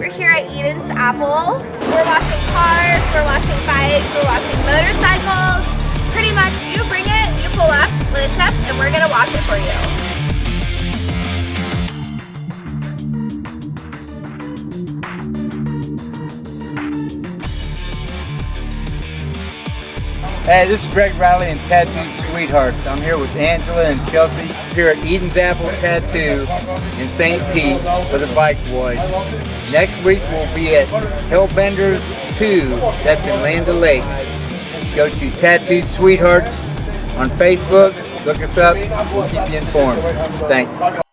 We're here at Eden's Apple. We're washing cars, we're washing bikes, we're washing motorcycles. Pretty much you bring it, you pull up with a tip, and we're gonna wash it for you. Hey, this is Greg Riley and Tattooed Sweethearts. I'm here with Angela and Chelsea here at Eden's Apple Tattoo in St. Pete for the Bike Boys. Next week we'll be at Hellbenders 2, that's in Land O'Lakes. Go to Tattooed Sweethearts on Facebook, look us up, we'll keep you informed. Thanks.